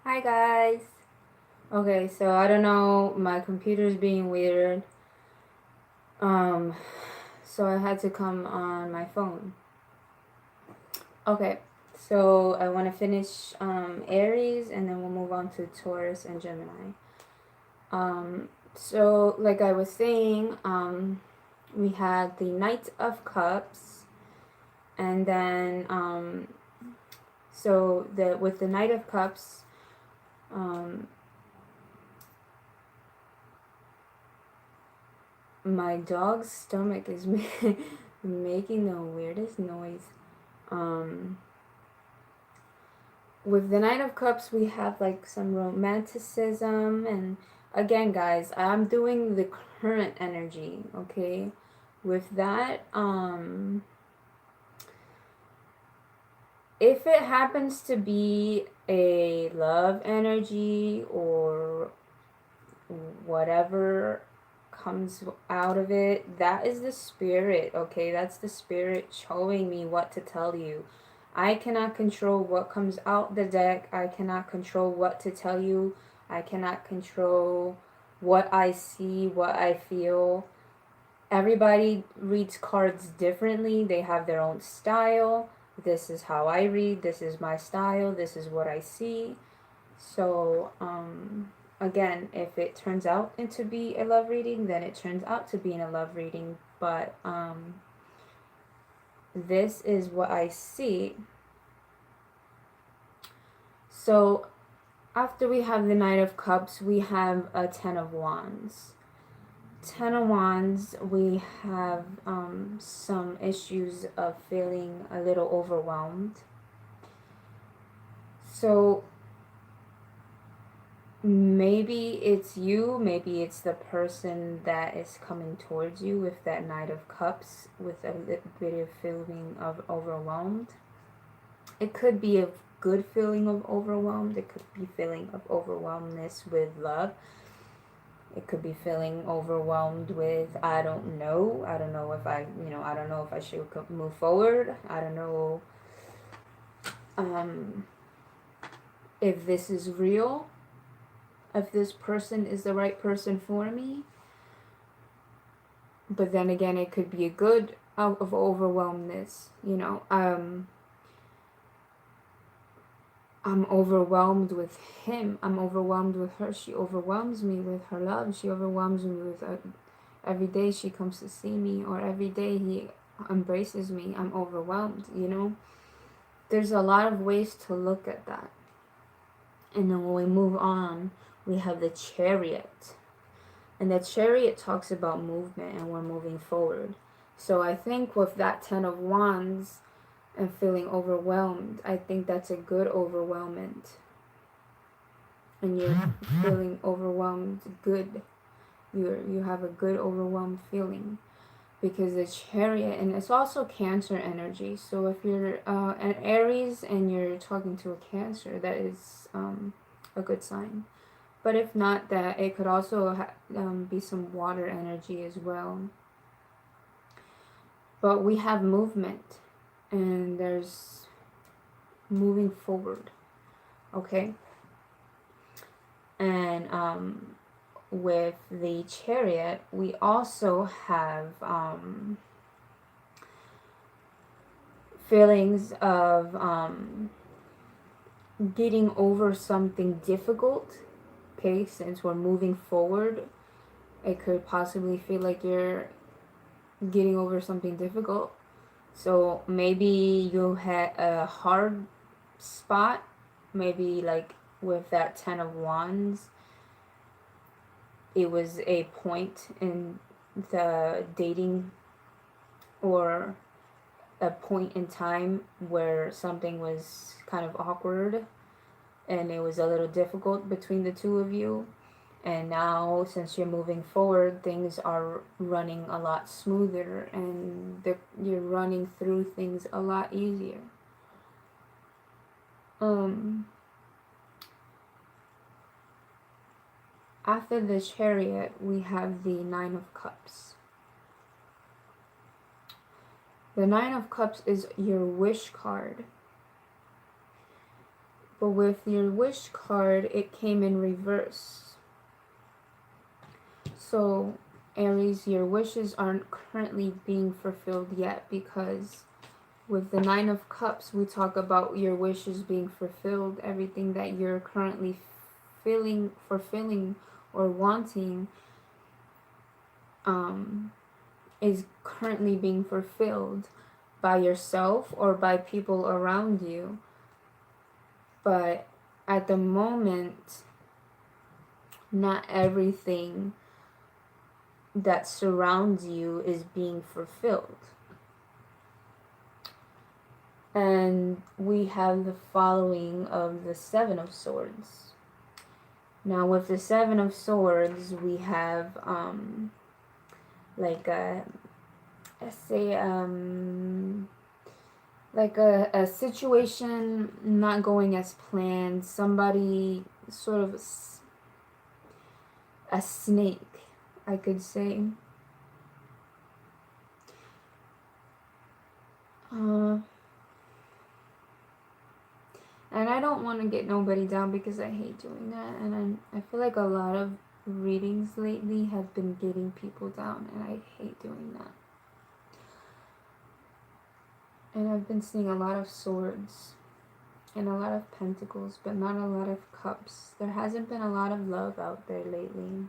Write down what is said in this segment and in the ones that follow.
Hi guys. Okay, so I don't know, my computer's being weird. Um so I had to come on my phone. Okay. So I want to finish Aries and then we'll move on to Taurus and Gemini. So like I was saying, we had the Knight of Cups and then so the with the Knight of Cups, um my dog's stomach is making the weirdest noise. Um, with the Knight of Cups, we have like some romanticism, and again, guys, I'm doing the current energy, okay? With that, if it happens to be a love energy or whatever comes out of it, that is the spirit, okay? That's the spirit showing me what to tell you. I cannot control what comes out the deck. I cannot control what to tell you. I cannot control what I see, what I feel. Everybody reads cards differently. They have their own style. This is how I read. This is my style. This is what I see. So, again, if it turns out to be a love reading, then it turns out to be in a love reading. But this is what I see. So, after we have the Knight of Cups, we have a Ten of Wands. Ten of Wands, we have some issues of feeling a little overwhelmed. So, maybe it's you, maybe it's the person that is coming towards you with that Knight of Cups, with a little bit of feeling of overwhelmed. It could be a good feeling of overwhelmed. It could be feeling of overwhelmness with love. It could be feeling overwhelmed with I don't know. I don't know if I don't know if I should move forward. I don't know if this is real, if this person is the right person for me. But then again, it could be a good out of overwhelmness, I'm overwhelmed with him. I'm overwhelmed with her. She overwhelms me with her love. She overwhelms me with every day she comes to see me, or every day he embraces me. I'm overwhelmed. There's a lot of ways to look at that. And then when we move on, we have the Chariot. And the Chariot talks about movement, and we're moving forward. So I think with that Ten of Wands and feeling overwhelmed, I think that's a good overwhelmment. And you're feeling overwhelmed good. You have a good overwhelmed feeling. Because the Chariot, and it's also Cancer energy. So if you're an Aries and you're talking to a Cancer, that is a good sign. But if not, that it could also be some water energy as well. But we have movement, and there's moving forward, okay? And with the Chariot, we also have feelings of getting over something difficult. Okay, since we're moving forward, it could possibly feel like you're getting over something difficult. So maybe you had a hard spot, maybe like with that Ten of Wands, it was a point in the dating or a point in time where something was kind of awkward and it was a little difficult between the two of you. And now, since you're moving forward, things are running a lot smoother, and you're running through things a lot easier. After the Chariot, we have the Nine of Cups. The Nine of Cups is your wish card. But with your wish card, it came in reverse. So, Aries, your wishes aren't currently being fulfilled yet, because with the Nine of Cups, we talk about your wishes being fulfilled. Everything that you're currently fulfilling or wanting is currently being fulfilled by yourself or by people around you. But at the moment, not everything that surrounds you is being fulfilled. And we have the following of the Seven of Swords. Now with the Seven of Swords, we have like a, let's say like a situation not going as planned, somebody sort of a snake, I could say. And I don't want to get nobody down because I hate doing that, and I feel like a lot of readings lately have been getting people down, and I hate doing that. And I've been seeing a lot of swords and a lot of pentacles, but not a lot of cups. There hasn't been a lot of love out there lately.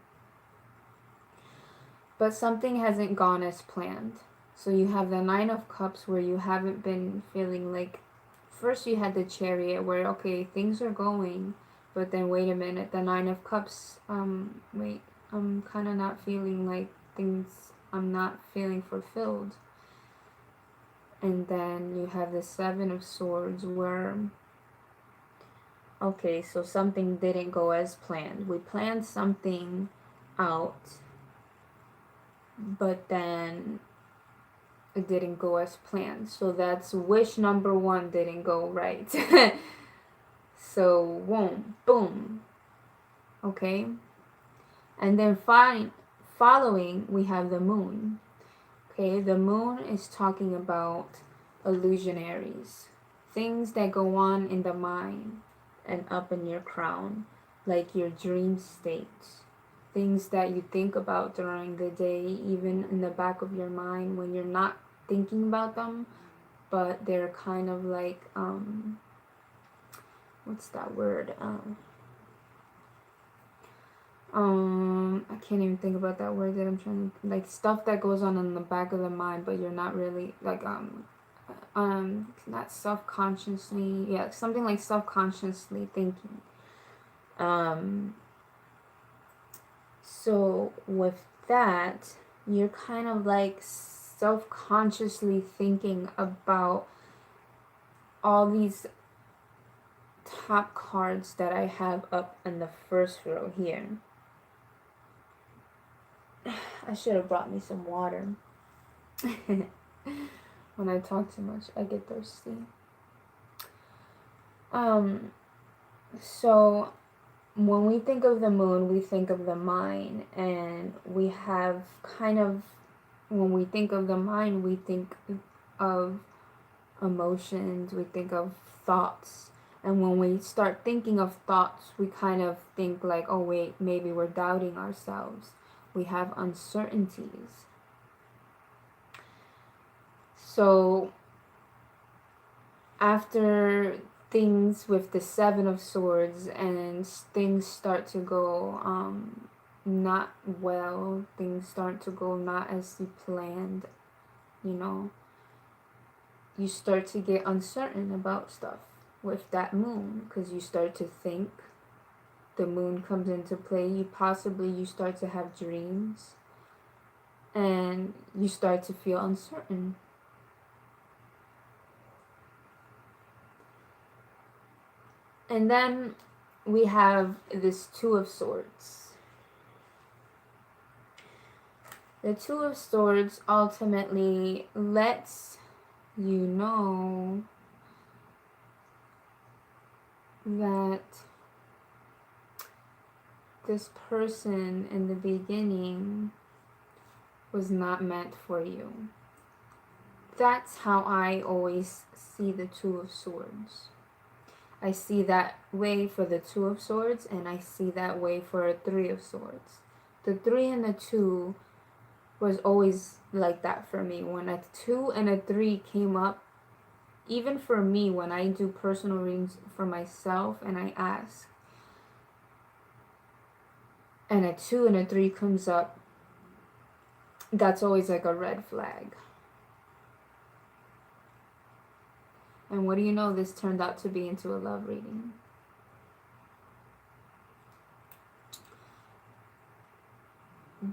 But something hasn't gone as planned. So you have the Nine of Cups where you haven't been feeling like, first you had the Chariot where, okay, things are going, but then wait a minute, the Nine of Cups, wait, I'm kind of not feeling like things, I'm not feeling fulfilled. And then you have the Seven of Swords where, okay, so something didn't go as planned. We planned something out, but then it didn't go as planned. So that's wish number one didn't go right. So, boom. Okay? And then following, we have the moon. Okay, the moon is talking about illusionaries. Things that go on in the mind and up in your crown, like your dream states. Things that you think about during the day, even in the back of your mind when you're not thinking about them, but they're kind of like, what's that word? I can't even think about that word that I'm trying to, like, stuff that goes on in the back of the mind, but you're not really, like, not self-consciously, yeah, something like self-consciously thinking. So with that, you're kind of like self-consciously thinking about all these top cards that I have up in the first row here. I should have brought me some water. When I talk too much, I get thirsty. So when we think of the moon, we think of the mind, and we have kind of, when we think of the mind, we think of emotions, we think of thoughts. And when we start thinking of thoughts, we kind of think like, oh wait, maybe we're doubting ourselves. We have uncertainties. So after things with the Seven of Swords and things start to go not well, things start to go not as you planned, you start to get uncertain about stuff with that moon, because you start to think. The moon comes into play. You start to have dreams, and you start to feel uncertain. And then we have this Two of Swords. The Two of Swords ultimately lets you know that this person in the beginning was not meant for you. That's how I always see the Two of Swords. I see that way for the Two of Swords, and I see that way for a Three of Swords. The 3 and the 2 was always like that for me. When a 2 and a 3 came up, even for me, when I do personal readings for myself and I ask, and a 2 and a 3 comes up, that's always like a red flag. And what do you know, this turned out to be into a love reading.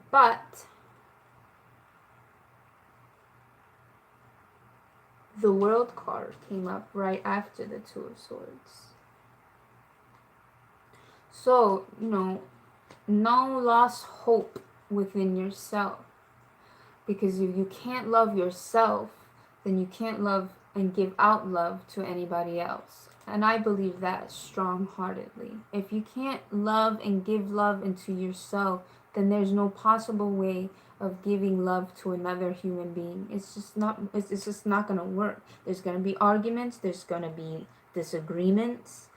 But the World card came up right after the Two of Swords. So, no lost hope within yourself. Because if you can't love yourself, then you can't love and give out love to anybody else. And I believe that strong-heartedly. If you can't love and give love into yourself, then there's no possible way of giving love to another human being. It's just not going to work. There's going to be arguments, there's going to be disagreements,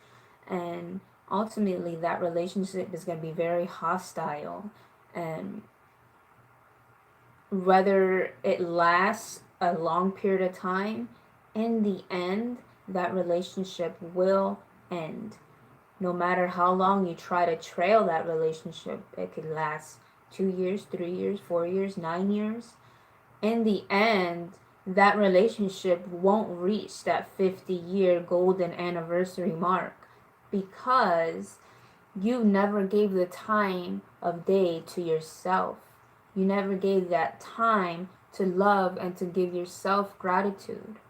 and ultimately that relationship is going to be very hostile. And whether it lasts a long period of time, in the end, that relationship will end. No matter how long you try to trail that relationship, it could last 2 years, 3 years, 4 years, 9 years. In the end, that relationship won't reach that 50-year golden anniversary mark, because you never gave the time of day to yourself. You never gave that time to love and to give yourself gratitude.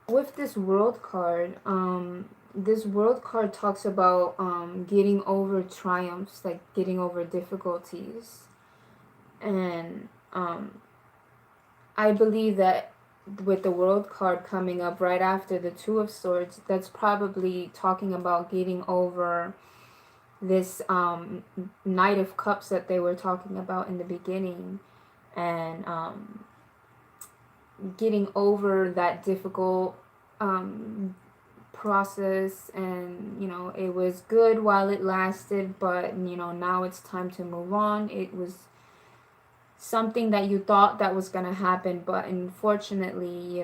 With this World card, this World card talks about getting over triumphs, like getting over difficulties. And I believe that with the World card coming up right after the Two of Swords, that's probably talking about getting over this Knight of Cups that they were talking about in the beginning, and getting over that difficult process. And it was good while it lasted, but now it's time to move on. It was something that you thought that was going to happen, but unfortunately,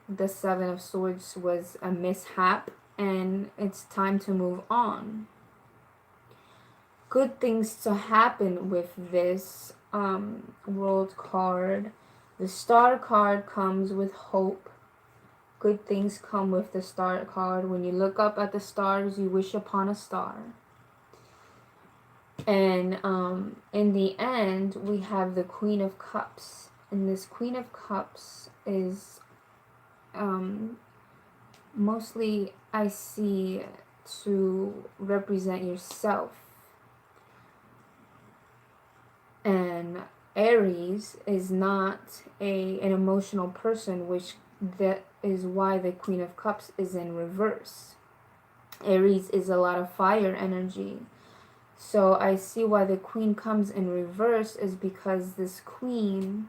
the Seven of Swords was a mishap, and it's time to move on. Good things to happen with this World card. The Star card comes with hope. Good things come with the Star card. When you look up at the stars, you wish upon a star. And in the end, we have the Queen of Cups. And this Queen of Cups is mostly, I see, to represent yourself. And Aries is not an emotional person, which that is why the Queen of Cups is in reverse. Aries is a lot of fire energy. So I see why the Queen comes in reverse is because this Queen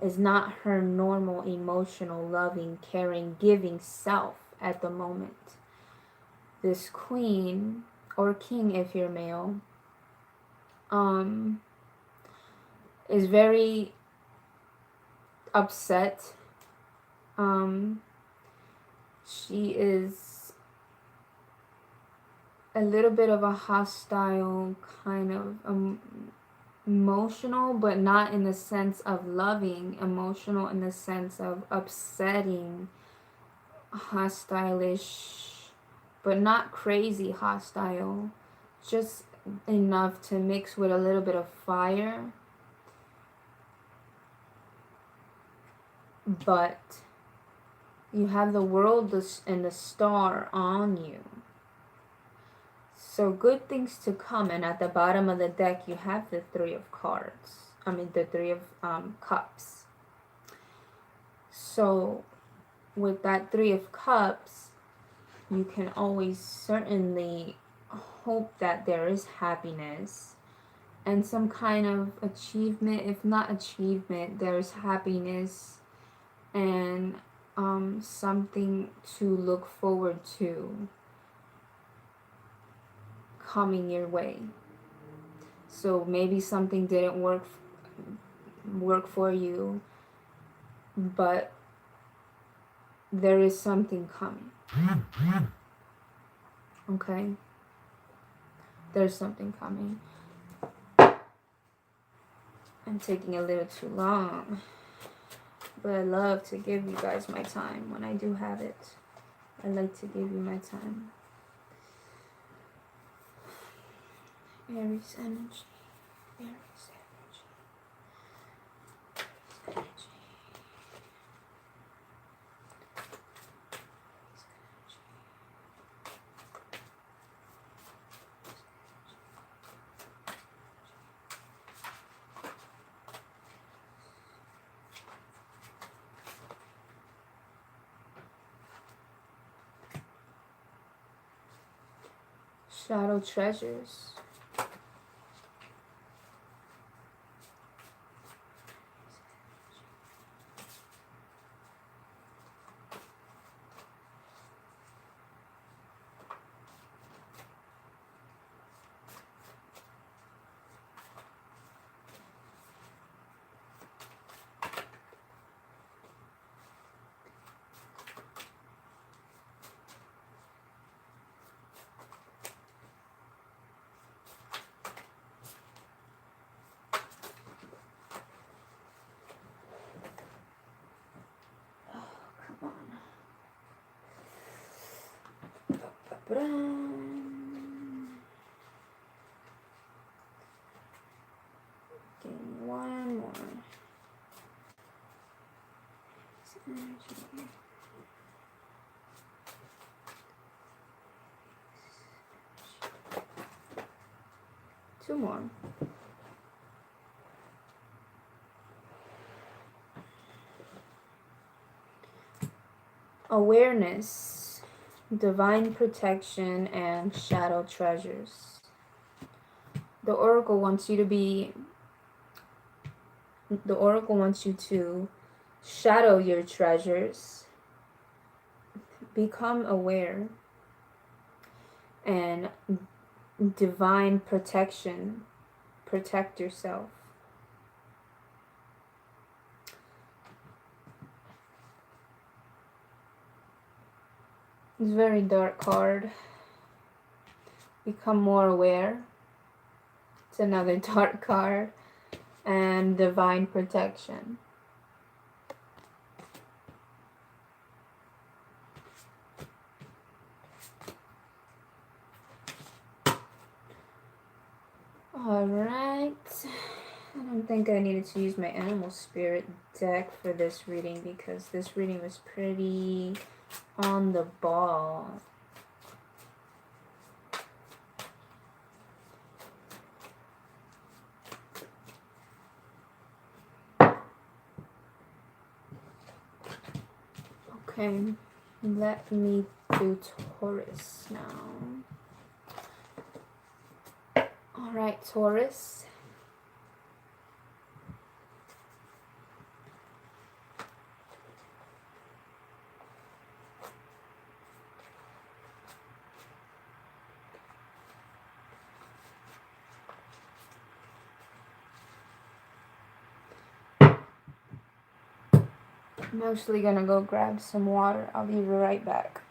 is not her normal emotional, loving, caring, giving self at the moment. This Queen, or King if you're male, is very upset. She is a little bit of a hostile, kind of emotional, but not in the sense of loving. Emotional in the sense of upsetting, hostile-ish, but not crazy hostile. Just enough to mix with a little bit of fire. But you have the World and the Star on you. So good things to come. And at the bottom of the deck, you have the Three of the Three of Cups. So with that Three of Cups, you can always certainly hope that there is happiness. and some kind of achievement. If not achievement, there's happiness and something to look forward to coming your way. So maybe something didn't work for you, but there is something coming. Okay? There's something coming. I'm taking a little too long, but I love to give you guys my time when I do have it. I like to give you my time. Aries energy. Aries energy. Energy. Shadow treasures. Give me one more. Energy. Two more. Awareness, divine protection, and shadow treasures. The Oracle wants you to shadow your treasures, become aware, and divine protection, protect yourself. It's a very dark card. Become more aware. It's another dark card. And divine protection. Alright. I don't think I needed to use my animal spirit deck for this reading because this reading was pretty on the ball. Okay, let me do Taurus now. Alright, Taurus. I'm actually gonna go grab some water. I'll be right back.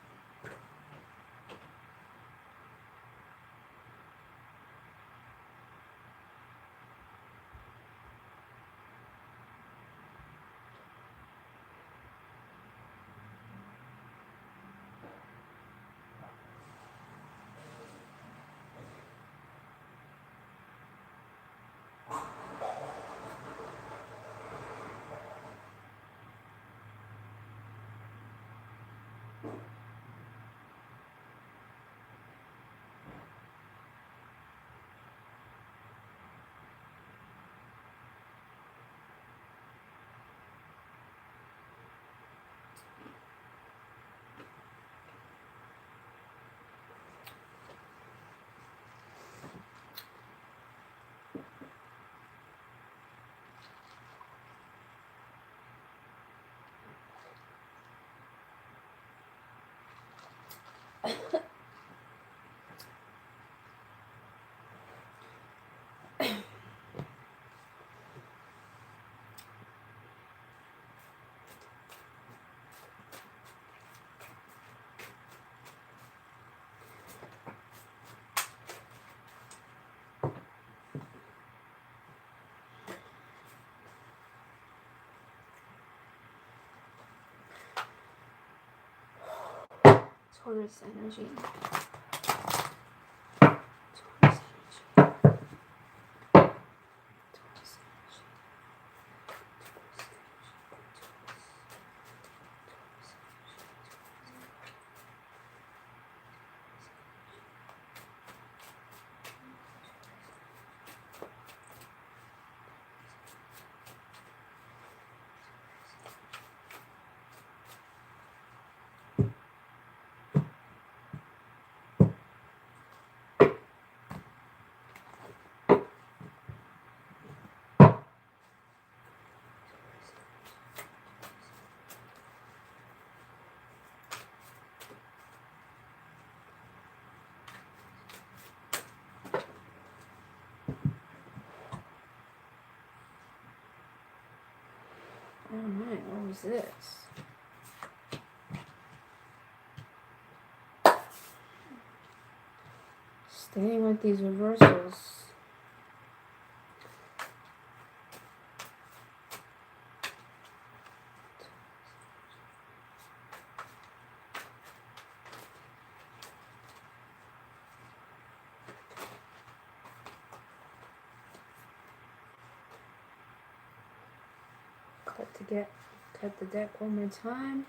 Taurus energy. Alright, what was this? Staying with these reversals. Cut the deck one more time.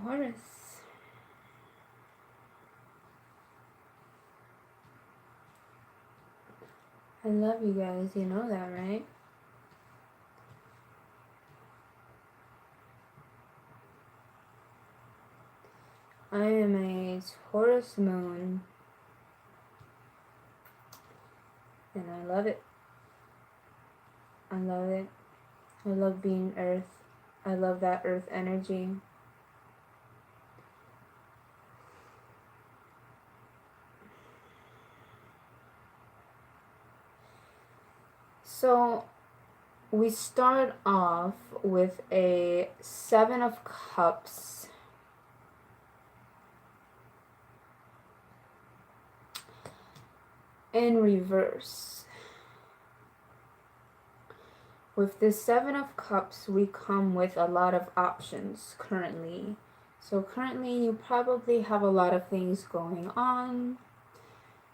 Taurus. I love you guys, you know that, right? I am a Taurus moon, and I love it. I love it. I love being earth. I love that earth energy. So we start off with a 7 of Cups. In reverse. With this 7 of Cups, we come with a lot of options currently. So currently you probably have a lot of things going on.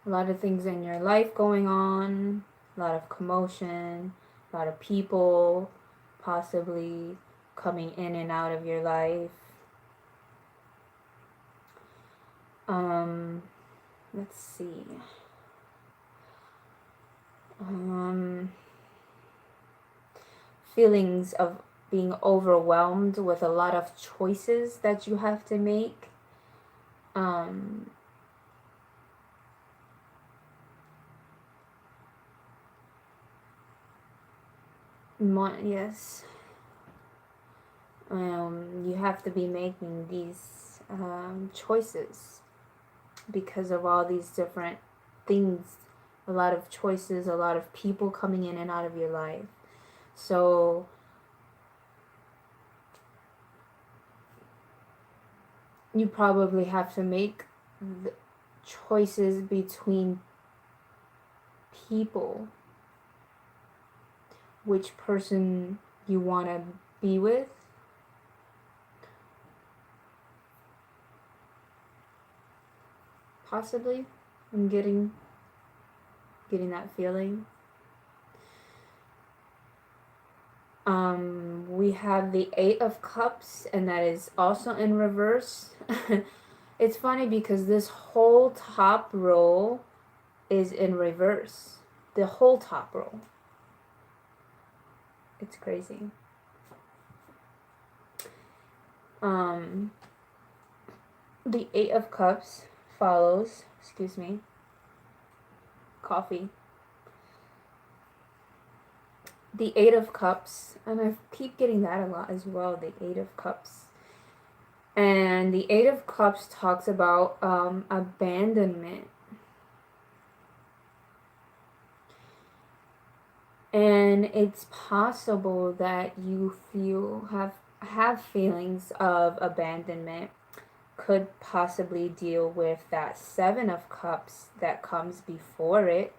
A lot of things in your life going on. A lot of commotion. A lot of people possibly coming in and out of your life. Let's see. Feelings of being overwhelmed with a lot of choices that you have to make. Yes. You have to be making these choices because of all these different things. A lot of choices, a lot of people coming in and out of your life. So you probably have to make the choices between people, which person you want to be with. Possibly. I'm getting that feeling. We have the Eight of Cups, and that is also in reverse. It's funny because this whole top row is in reverse. The whole top row. It's crazy. The Eight of Cups follows, excuse me, coffee. The Eight of Cups, and I keep getting that a lot as well, the Eight of Cups. And the Eight of Cups talks about abandonment. And it's possible that you have feelings of abandonment. Could possibly deal with that Seven of Cups that comes before it,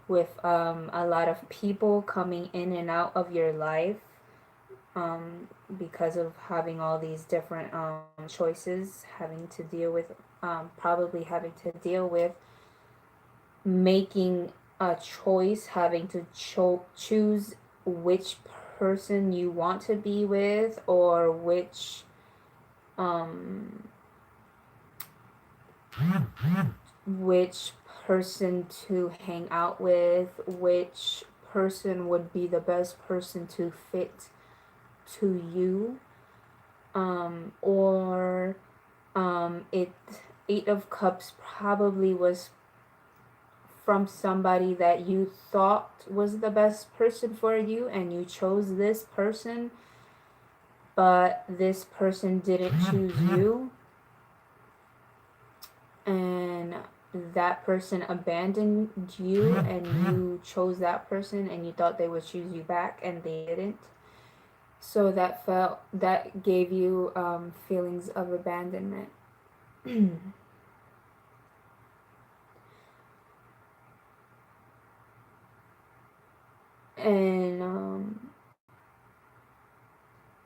with a lot of people coming in and out of your life, because of having all these different choices, having to deal with probably having to deal with making a choice, having to choose which person you want to be with, or which person to hang out with, which person would be the best person to fit to you, or Eight of Cups probably was from somebody that you thought was the best person for you, and you chose this person, but this person didn't choose you, and that person abandoned you, and you chose that person, and you thought they would choose you back, and they didn't. So that gave you feelings of abandonment. And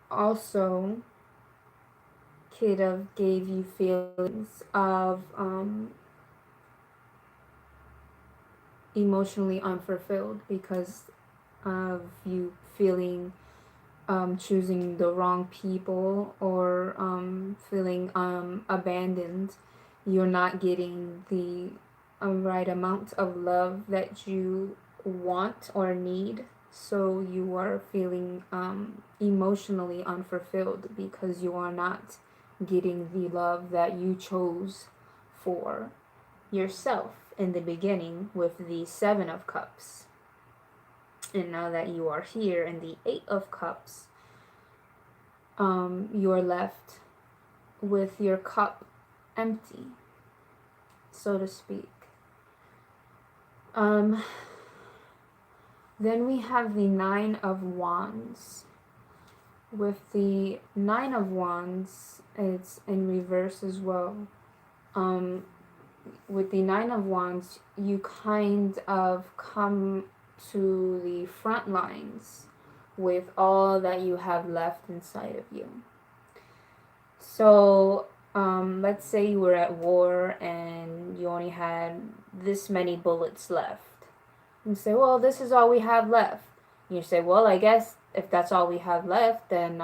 also could have gave you feelings of emotionally unfulfilled because of you feeling choosing the wrong people, or feeling abandoned. You're not getting the right amount of love that you want or need, so you are feeling emotionally unfulfilled because you are not getting the love that you chose for yourself in the beginning with the Seven of Cups. And now that you are here in the Eight of Cups, you're left with your cup empty, so to speak. Then we have the Nine of Wands. With the Nine of Wands, it's in reverse as well. With the Nine of Wands, you kind of come to the front lines with all that you have left inside of you. So let's say you were at war and you only had this many bullets left. You say, well, this is all we have left. And you say, well, I guess if that's all we have left, then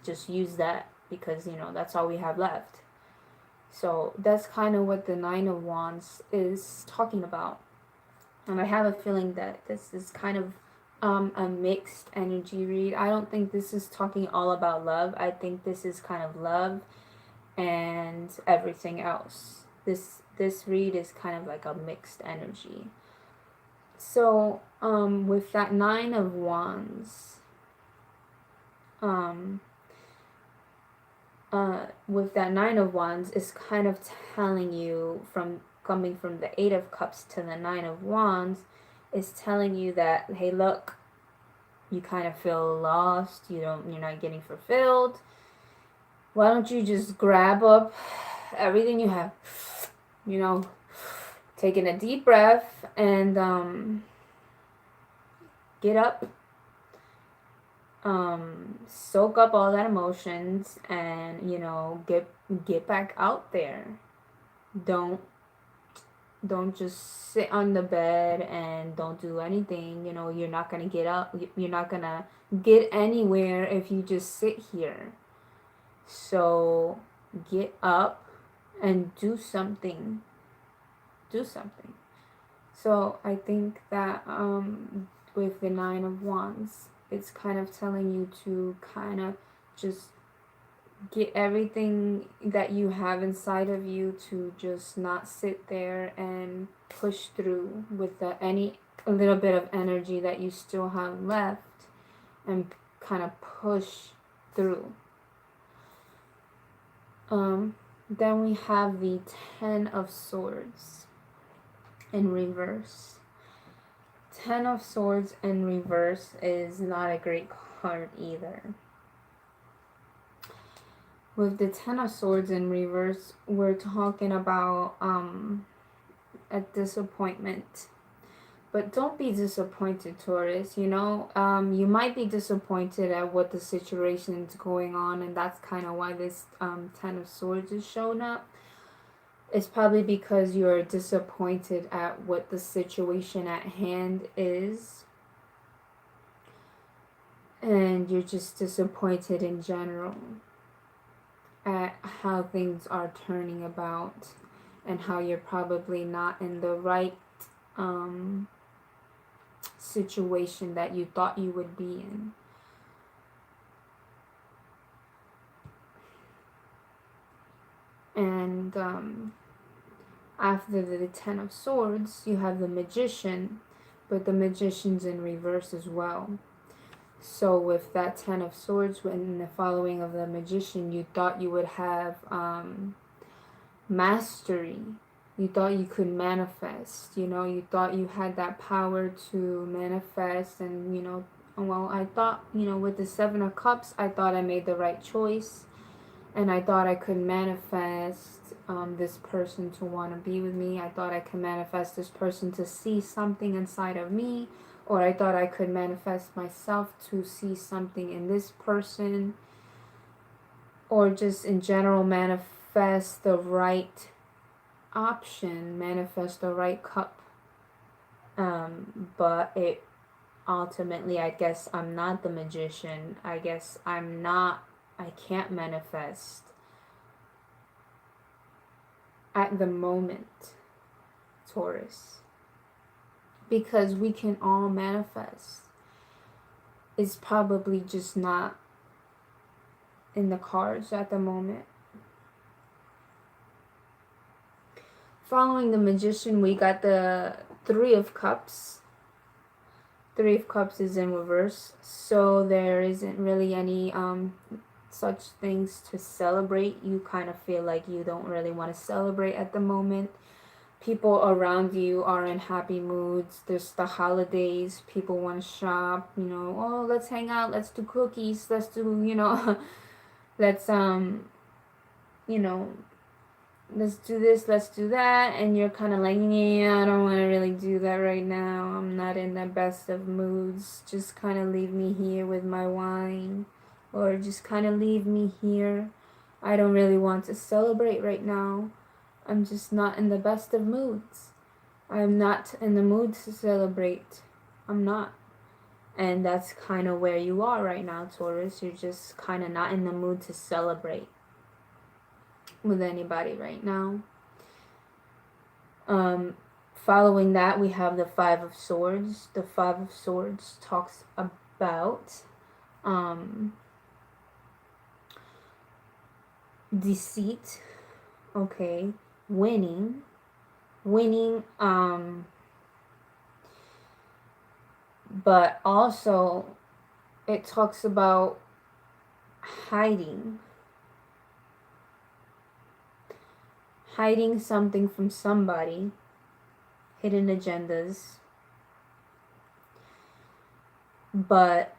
just use that, because that's all we have left. So that's kind of what the Nine of Wands is talking about. And I have a feeling that this is kind of a mixed energy read. I don't think this is talking all about love. I think this is kind of love and everything else. This read is kind of like a mixed energy. So with that Nine of Wands, with that Nine of Wands is kind of telling you, from coming from the Eight of Cups to the Nine of Wands, is telling you that, hey, look, you kind of feel lost, you're not getting fulfilled, why don't you just grab up everything you have, you know, taking a deep breath and get up, soak up all that emotions, and get back out there. Don't just sit on the bed and don't do anything. You're not gonna get up. You're not gonna get anywhere if you just sit here. So get up and do something. Do something. So I think that with the Nine of Wands, it's kind of telling you to kind of just get everything that you have inside of you, to just not sit there and push through with a little bit of energy that you still have left, and kind of push through. Then we have the Ten of Swords in reverse. Ten of Swords in reverse is not a great card either. With the Ten of Swords in reverse, we're talking about a disappointment. But don't be disappointed, Taurus. You might be disappointed at what the situation is going on, and that's kind of why this Ten of Swords is showing up. It's probably because you're disappointed at what the situation at hand is, and you're just disappointed in general at how things are turning about, and how you're probably not in the right situation that you thought you would be in. And after the Ten of Swords, you have the Magician, but the Magician's in reverse as well. So with that Ten of Swords, in the following of the Magician, you thought you would have mastery. You thought you could manifest. You thought you had that power to manifest. And, I thought, with the Seven of Cups, I thought I made the right choice. And I thought I could manifest this person to want to be with me. I thought I could manifest this person to see something inside of me. Or I thought I could manifest myself to see something in this person. Or just in general manifest the right option, manifest the right cup. But it ultimately, I guess I'm not the Magician. I guess I can't manifest at the moment, Taurus. Because we can all manifest. It's probably just not in the cards at the moment. Following the Magician, we got the Three of Cups. Three of Cups is in reverse, so there isn't really any such things to celebrate. You kind of feel like you don't really want to celebrate at the moment. People around you are in happy moods. There's the holidays. People want to shop. Oh, let's hang out. Let's do cookies. Let's do, let's let's do this, let's do that. And you're kind of like, yeah, I don't want to really do that right now. I'm not in the best of moods. Just kind of leave me here with my wine, or just kind of leave me here. I don't really want to celebrate right now. I'm just not in the best of moods. I'm not in the mood to celebrate. I'm not. And that's kind of where you are right now, Taurus. You're just kind of not in the mood to celebrate with anybody right now. Following that, we have the Five of Swords. The Five of Swords talks about deceit, okay, winning, but also it talks about hiding something from somebody, hidden agendas. But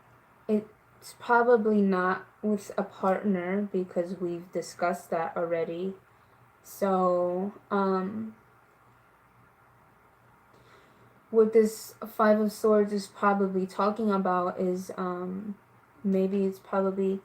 it It's probably not with a partner because we've discussed that already. So, what this Five of Swords is probably talking about is, maybe it's probably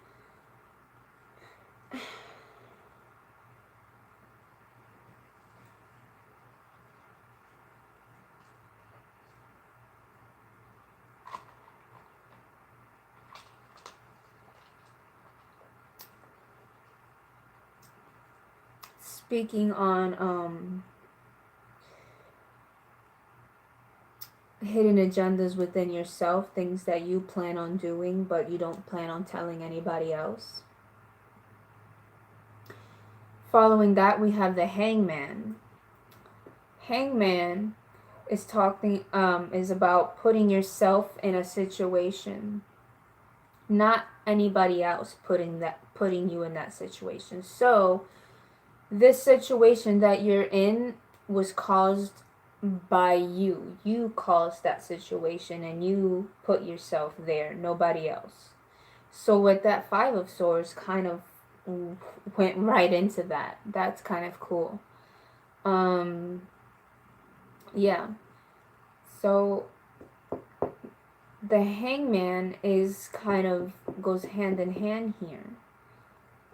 speaking on hidden agendas within yourself, things that you plan on doing but you don't plan on telling anybody else. Following that, we have the Hangman. Hangman is talking is about putting yourself in a situation, not anybody else putting you in that situation. So this situation that you're in was caused by you. You caused that situation and you put yourself there, nobody else. So with that Five of Swords kind of went right into that. That's kind of cool. Yeah. So the Hangman is kind of goes hand in hand here.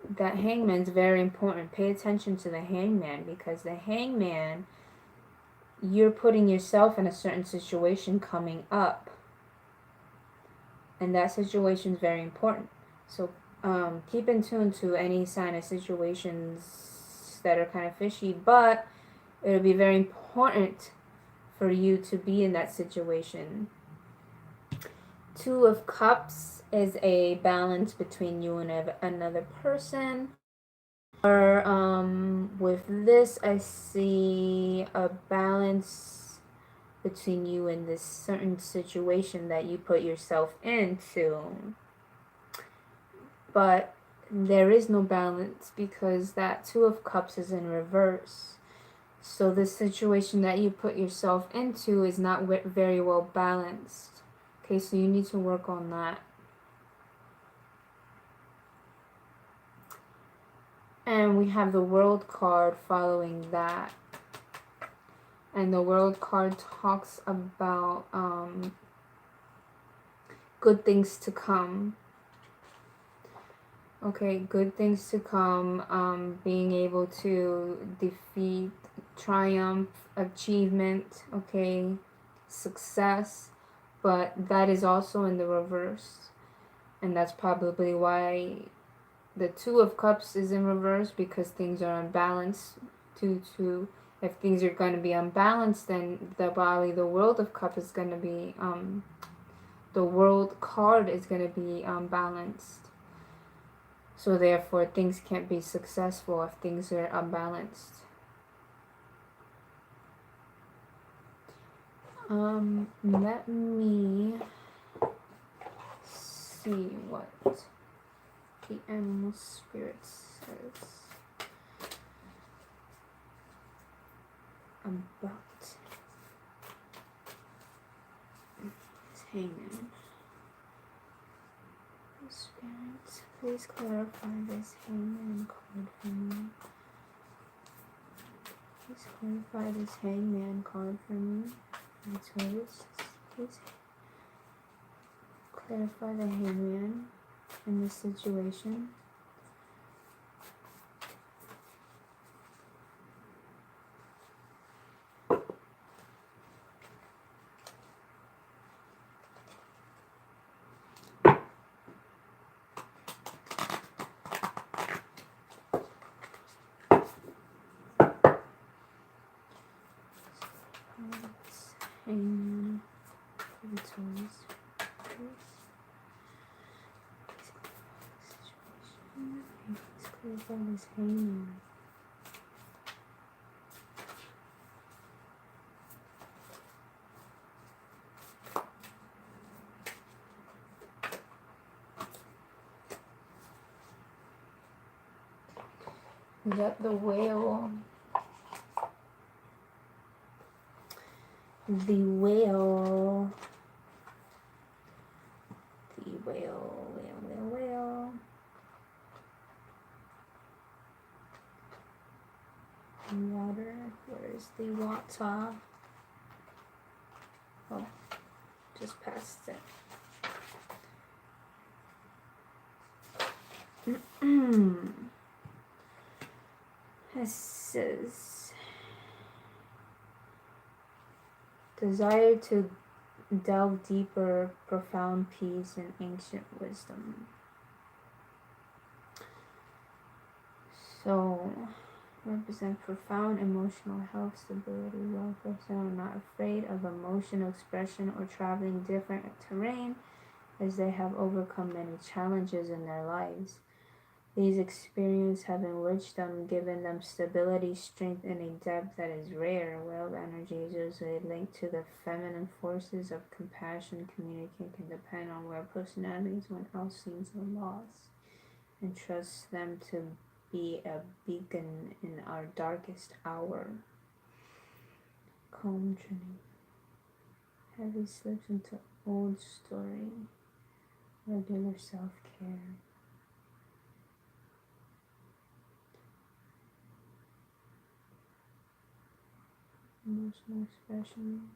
That Hangman's very important. Pay attention to the Hangman, because the Hangman, you're putting yourself in a certain situation coming up, and that situation is very important. So keep in tune to any sign of situations that are kind of fishy, but it'll be very important for you to be in that situation. Two of Cups is a balance between you and another person. Or with this, I see a balance between you and this certain situation that you put yourself into. But there is no balance because that Two of Cups is in reverse. So the situation that you put yourself into is not very well balanced. Okay, so you need to work on that. And we have the World card following that. And the World card talks about good things to come. Okay, good things to come. Being able to defeat, triumph, achievement, okay, success. But that is also in the reverse. And that's probably why the Two of Cups is in reverse, because things are unbalanced. If things are going to be unbalanced, then probably the World of Cups is going to be, the World card is going to be unbalanced. So therefore, things can't be successful if things are unbalanced. Let me see what the animal spirit says about his Hangman. Spirit, please clarify this Hangman card for me. Please clarify this Hangman card for me. Taurus, please clarify the Hangman in this situation. Hangman for the Taurus. Please clarify this Hangman. We got the Whale. The Whale. whale. Water. Where is the water? Oh, just past it. It says, desire to delve deeper, profound peace and ancient wisdom. So, represent profound emotional health, stability, welfare. So I'm not afraid of emotional expression or traveling different terrain, as they have overcome many challenges in their lives. These experiences have enriched them, given them stability, strength, and a depth that is rare. Whale energy is usually linked to the feminine forces of compassion, communicate, can depend on where personalities when all seems are lost, and trust them to be a beacon in our darkest hour. Calm journey. Heavy slips into old story. Regular self-care. Emotional expression.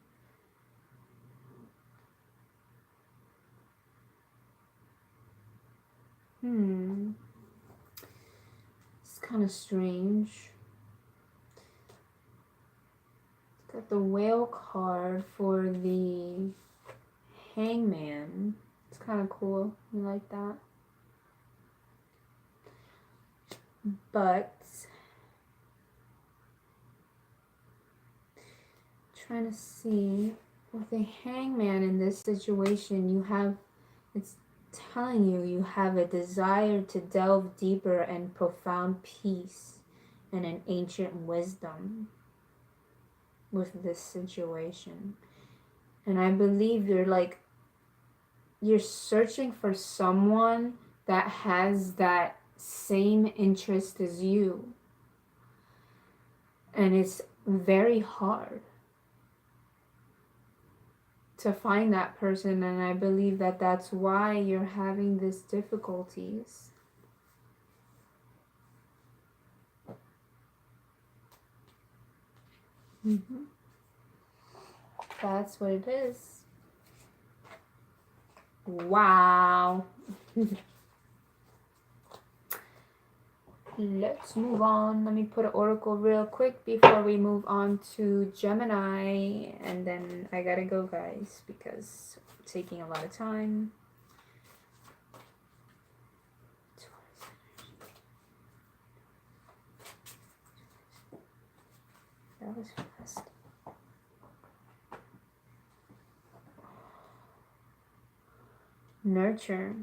It's kind of strange. It's got the whale card for the hangman. It's kind of cool. You like that? But trying to see with the hangman in this situation, you have, it's telling you have a desire to delve deeper and profound peace and an ancient wisdom with this situation. And I believe you're searching for someone that has that same interest as you. And it's very hard to find that person, and I believe that that's why you're having these difficulties. That's what it is. Wow. Let's move on. Let me put an oracle real quick before we move on to Gemini, and then I gotta go, guys, because I'm taking a lot of time. That was fast. Nurture.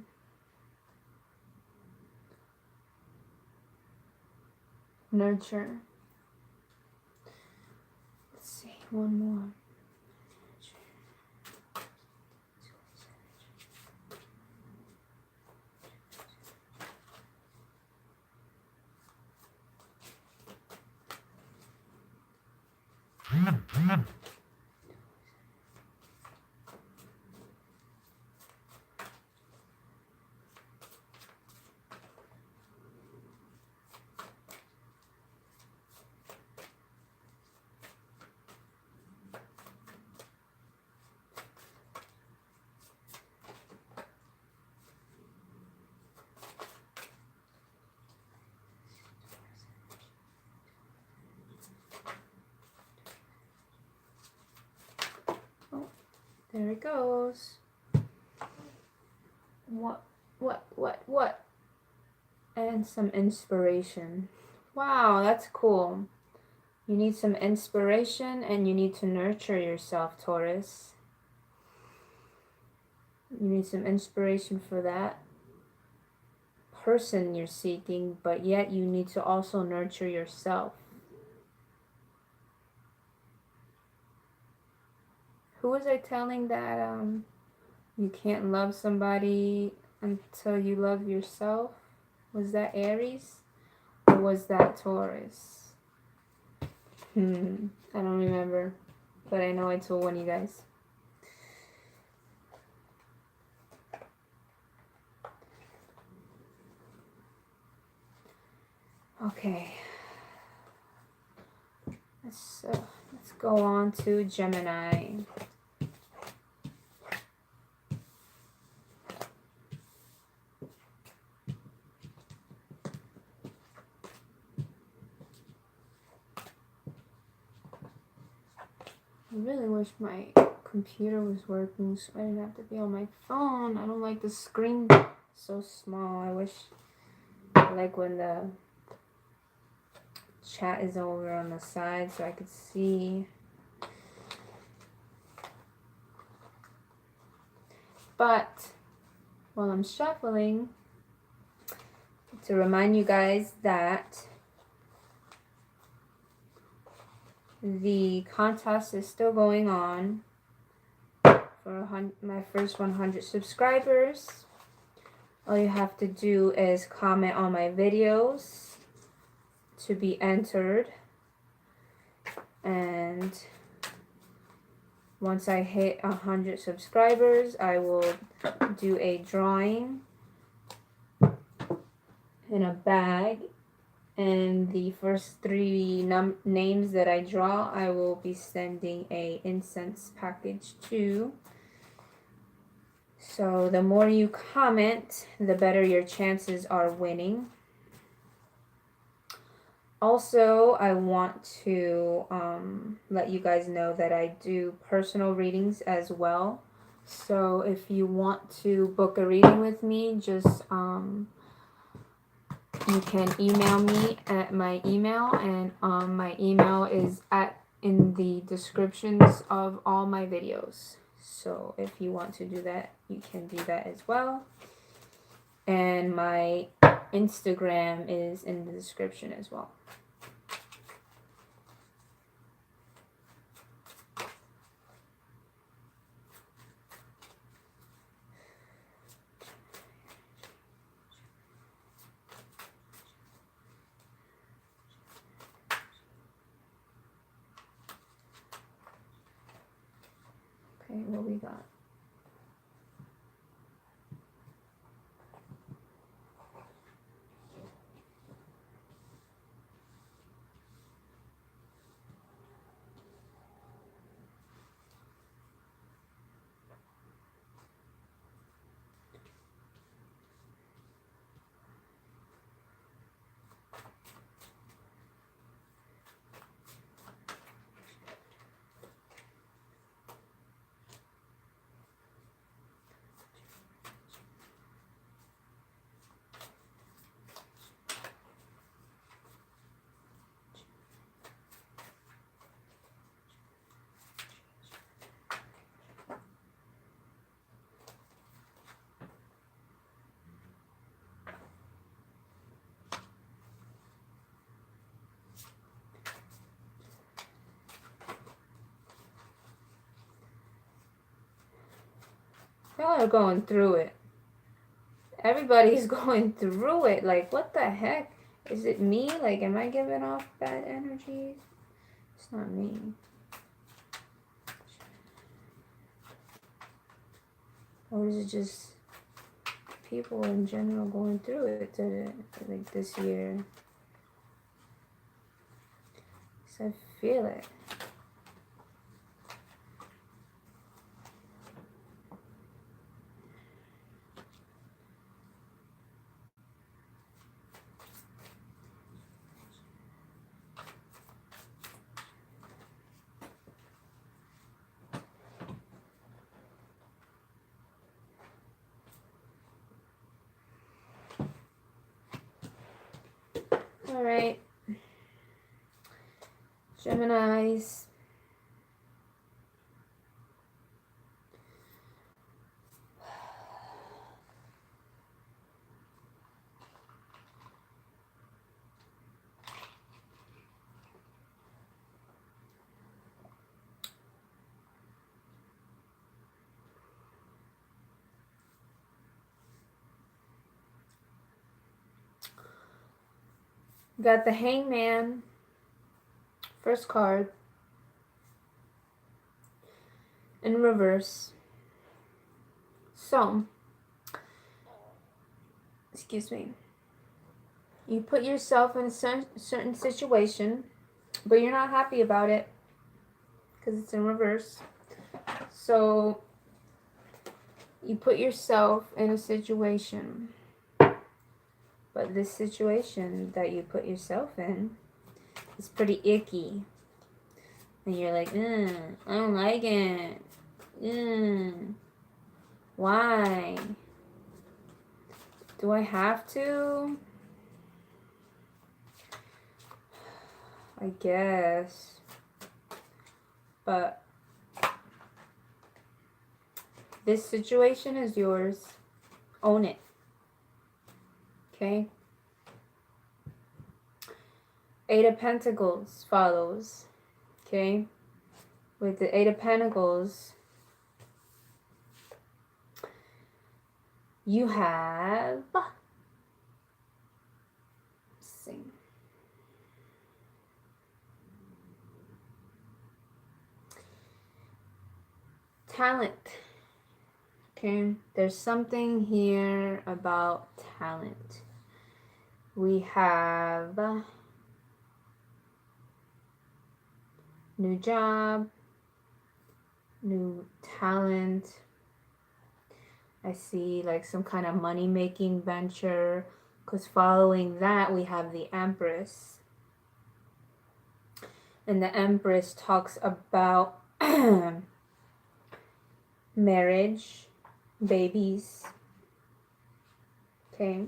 Nurture. Let's see, one more. There it goes. What? And some inspiration. Wow, that's cool. You need some inspiration and you need to nurture yourself, Taurus. You need some inspiration for that person you're seeking, but yet you need to also nurture yourself. Who was I telling that you can't love somebody until you love yourself? Was that Aries? Or was that Taurus? I don't remember. But I know I told one of you guys. Okay. Let's go on to Gemini. I really wish my computer was working so I didn't have to be on my phone. I don't like the screen so small. I wish, like, when the chat is over on the side so I could see. But while I'm shuffling, to remind you guys that the contest is still going on for my first 100 subscribers. All you have to do is comment on my videos to be entered. And once I hit 100 subscribers, I will do a drawing in a bag. And the first 3 names that I draw, I will be sending a incense package to. So the more you comment, the better your chances are winning. Also, I want to let you guys know that I do personal readings as well. So if you want to book a reading with me, just you can email me at my email, and my email is in the descriptions of all my videos. So if you want to do that, you can do that as well. And my Instagram is in the description as well. Okay, what we got? Y'all are going through it. Everybody's going through it. Like, what the heck? Is it me? Like, am I giving off bad energy? It's not me. Or is it just people in general going through it like this year? So I feel it. All right, Geminis. Got the Hangman, first card, in reverse. So, excuse me. You put yourself in a certain situation, but you're not happy about it because it's in reverse. So you put yourself in a situation, but this situation that you put yourself in is pretty icky. And you're like, I don't like it. Why? Do I have to? I guess. But this situation is yours. Own it. Okay? Eight of Pentacles follows. Okay? With the Eight of Pentacles, you have... Let's see. Talent. Okay? There's something here about talent. We have... new job, new talent. I see like some kind of money-making venture, because following that we have the Empress. And the Empress talks about marriage, babies. Okay?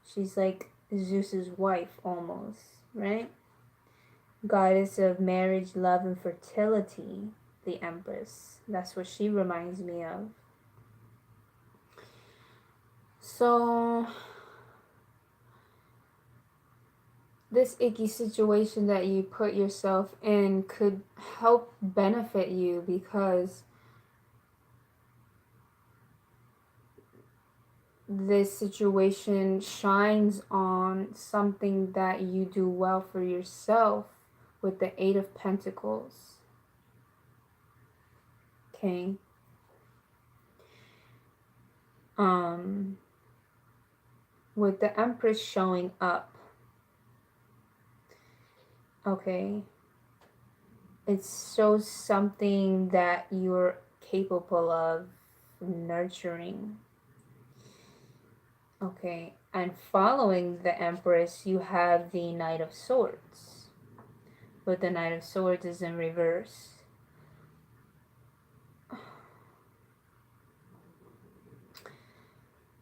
She's like Zeus's wife almost, right? Goddess of marriage, love, and fertility, the Empress. That's what she reminds me of. So, this icky situation that you put yourself in could help benefit you, because this situation shines on something that you do well for yourself with the Eight of Pentacles. Okay. With the Empress showing up. Okay. It shows something that you're capable of nurturing. Okay. And following the Empress, you have the Knight of Swords. But the Knight of Swords is in reverse.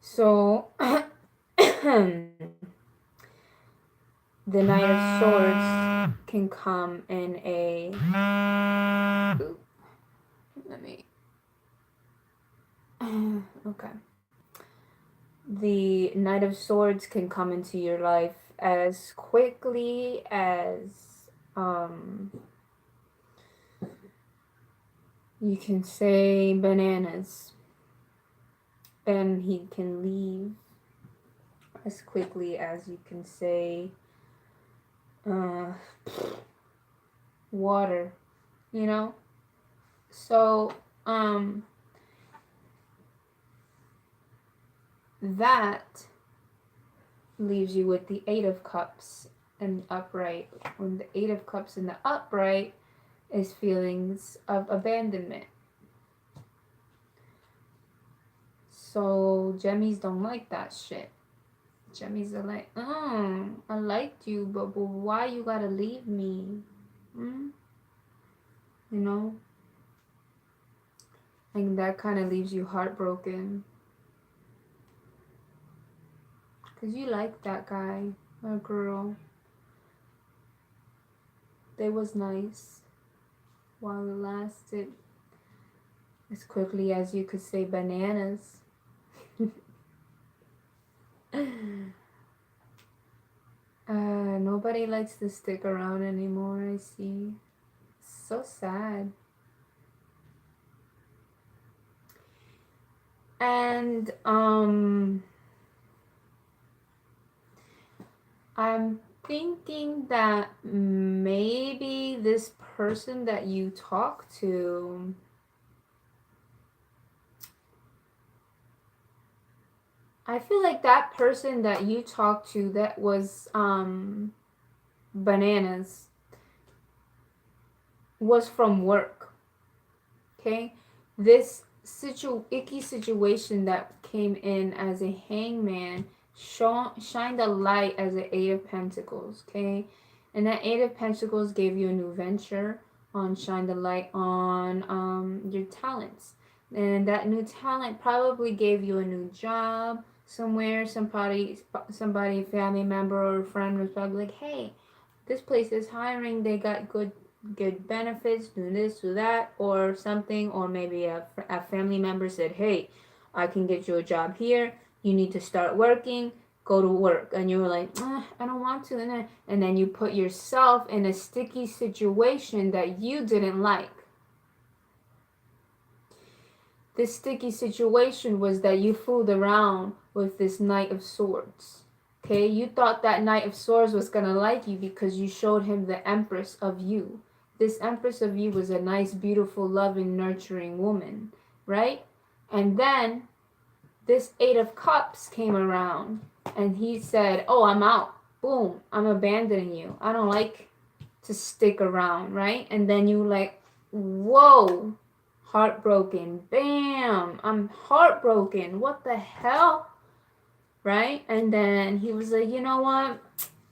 So, the Knight of Swords can come in a... Ooh, let me... Okay. The Knight of Swords can come into your life as quickly as... you can say bananas. And he can leave as quickly as you can say water, you know? So, that leaves you with the Eight of Cups and upright. When the Eight of Cups in the upright is feelings of abandonment. So, Gemmies don't like that shit. Gemmies are like, I liked you, but why you gotta leave me? You know? And that kind of leaves you heartbroken. Because you like that guy or girl. They was nice while it lasted. As quickly as you could say bananas. Nobody likes to stick around anymore, I see. So sad. And I'm thinking that maybe this person that you talk to, I feel like that person that you talked to that was bananas was from work. Okay? This icky situation that came in as a hangman shined a light as an Eight of Pentacles. Okay? And that Eight of Pentacles gave you a new venture on shine the light on your talents. And that new talent probably gave you a new job somewhere. Somebody, family member or friend was probably like, hey, this place is hiring. They got good benefits, do this, do that, or something. Or maybe a family member said, hey, I can get you a job here. You need to start working. Go to work. And you were like, I don't want to. And then you put yourself in a sticky situation that you didn't like. This sticky situation was that you fooled around with this Knight of Swords. Okay, you thought that Knight of Swords was going to like you because you showed him the Empress of you. This Empress of you was a nice, beautiful, loving, nurturing woman, right? And then this Eight of Cups came around and he said, oh, I'm out. Boom, I'm abandoning you. I don't like to stick around, right? And then you like, whoa, heartbroken. Bam, I'm heartbroken. What the hell? Right? And then he was like, you know what?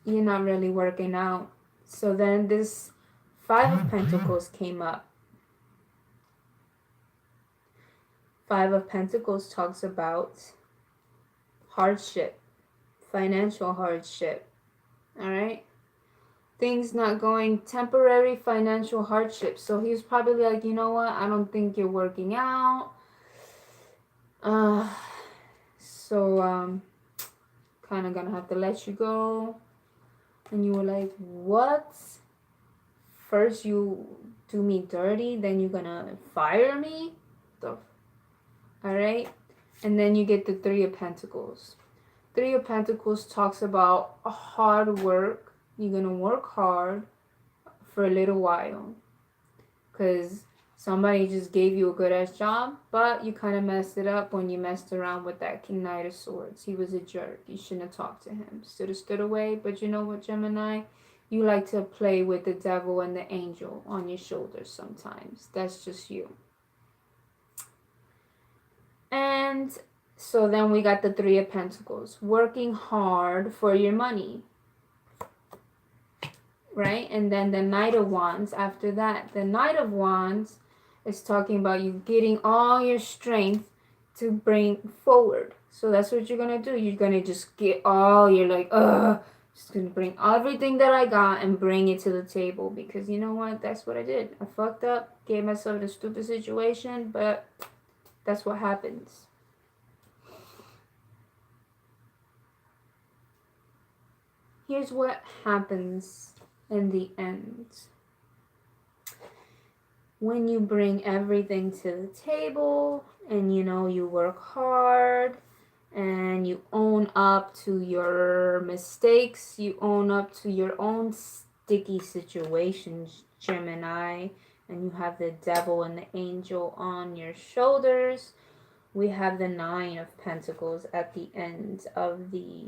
You're not really working out. So then this Five of Pentacles came up. Five of Pentacles talks about hardship, financial hardship. All right? Things not going, temporary financial hardship. So he was probably like, you know what? I don't think you're working out. So kind of gonna have to let you go. And you were like, what? First you do me dirty, then you're gonna fire me? Alright? And then you get the Three of Pentacles. Three of Pentacles talks about hard work. You're gonna work hard for a little while. Because somebody just gave you a good ass job, but you kind of messed it up when you messed around with that King Knight of Swords. He was a jerk. You shouldn't have talked to him. Stood away. But you know what, Gemini? You like to play with the devil and the angel on your shoulders sometimes. That's just you. And so then we got the Three of Pentacles. Working hard for your money. Right? And then the Knight of Wands after that. The Knight of Wands is talking about you getting all your strength to bring forward. So that's what you're going to do. You're going to just get all your just going to bring everything that I got and bring it to the table. Because you know what? That's what I did. I fucked up. Gave myself a stupid situation. But that's what happens. Here's what happens in the end. When you bring everything to the table and you work hard and you own up to your mistakes, you own up to your own sticky situations, Gemini, and you have the devil and the angel on your shoulders, we have the Nine of Pentacles at the end of the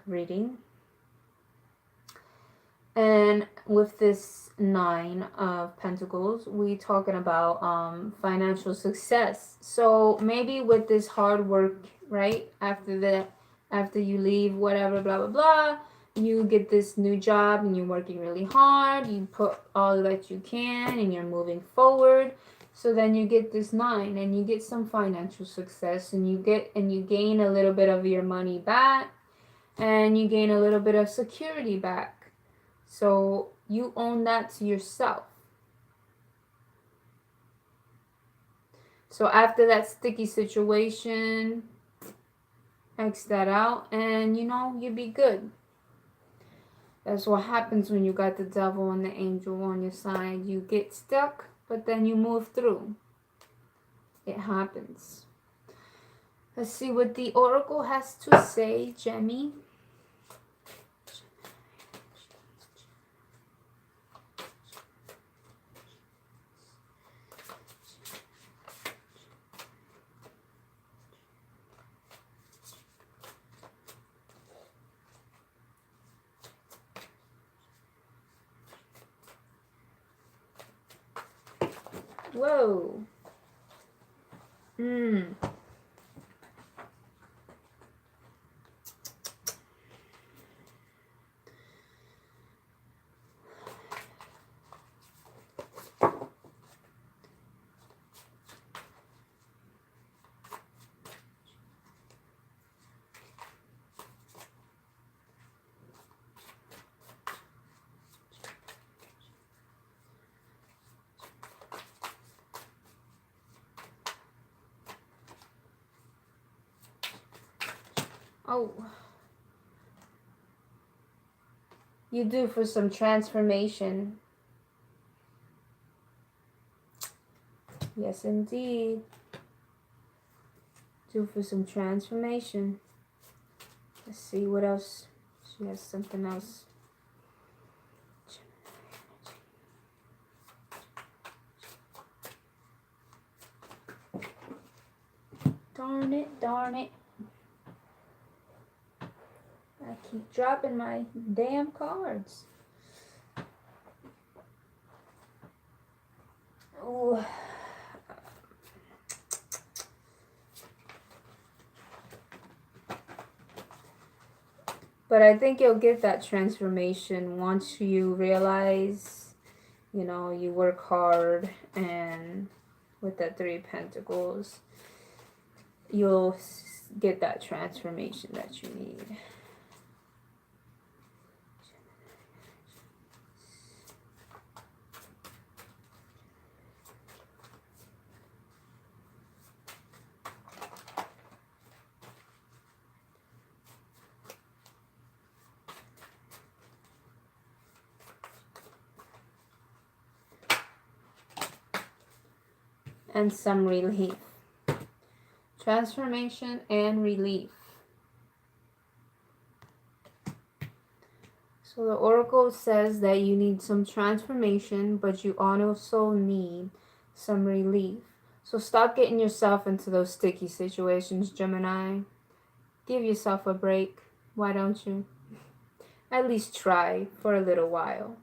reading. And with this Nine of Pentacles, we talking about financial success. So maybe with this hard work, right? After you leave, whatever, blah, blah, blah, you get this new job and you're working really hard. You put all that you can and you're moving forward. So then you get this Nine and you get some financial success and you gain a little bit of your money back and you gain a little bit of security back. So you own that to yourself. So after that sticky situation, X that out and you'll be good. That's what happens when you got the devil and the angel on your side. You get stuck, but then you move through. It happens. Let's see what the oracle has to say, Jemmy. Whoa. Oh. You do for some transformation. Yes, indeed. Do for some transformation. Let's see what else. She has something else. Darn it, darn it. I keep dropping my damn cards. Oh. But I think you'll get that transformation once you realize, you know, you work hard, and with that 3 of Pentacles, you'll get that transformation that you need. And some relief. Transformation and relief. So the Oracle says that you need some transformation, but you also need some relief. So stop getting yourself into those sticky situations, Gemini. Give yourself a break. Why don't you? At least try for a little while.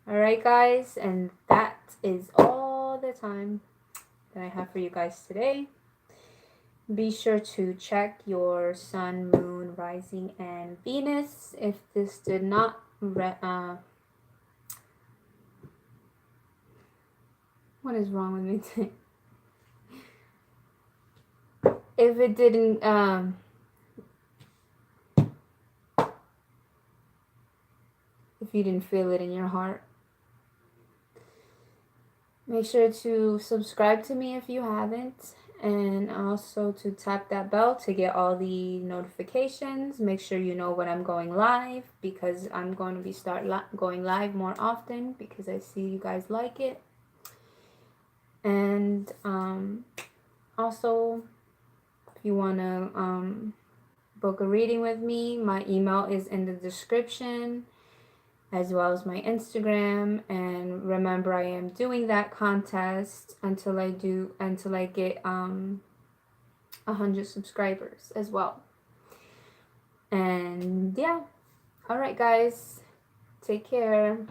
Alright, guys, and that is all the time that I have for you guys today. Be sure to check your sun, moon, rising, and Venus. If this did not what is wrong with me today? If it didn't if you didn't feel it in your heart, make sure to subscribe to me if you haven't, and also to tap that bell to get all the notifications. Make sure you know when I'm going live, because I'm going to be going live more often because I see you guys like it. And also, if you want to book a reading with me, my email is in the description, as well as my Instagram. And remember, I am doing that contest until I get 100 subscribers as well. And yeah, all right, guys, take care.